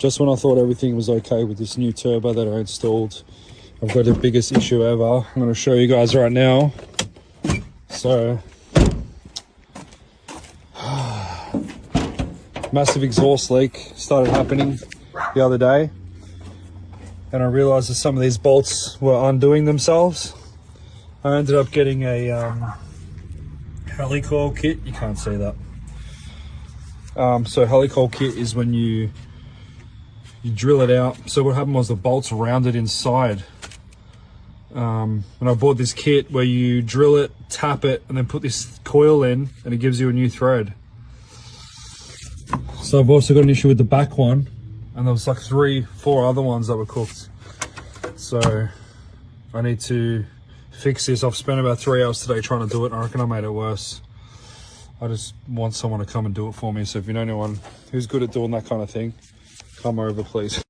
Just when I thought everything was okay with this new turbo that I installed, I've got the biggest issue ever. I'm going to show you guys right now. So, massive exhaust leak started happening the other day. And I realized that some of these bolts were undoing themselves. I ended up getting a helicoil kit. You can't see that. So helicoil kit is when you drill it out. So what happened was the bolts rounded inside. And I bought this kit where you drill it, tap it, and then put this coil in, and it gives you a new thread. So I've also got an issue with the back one, and there was like 3-4 other ones that were cooked. So I need to fix this. I've spent about 3 hours today trying to do it, and I reckon I made it worse. I just want someone to come and do it for me. So if you know anyone who's good at doing that kind of thing, come over, please.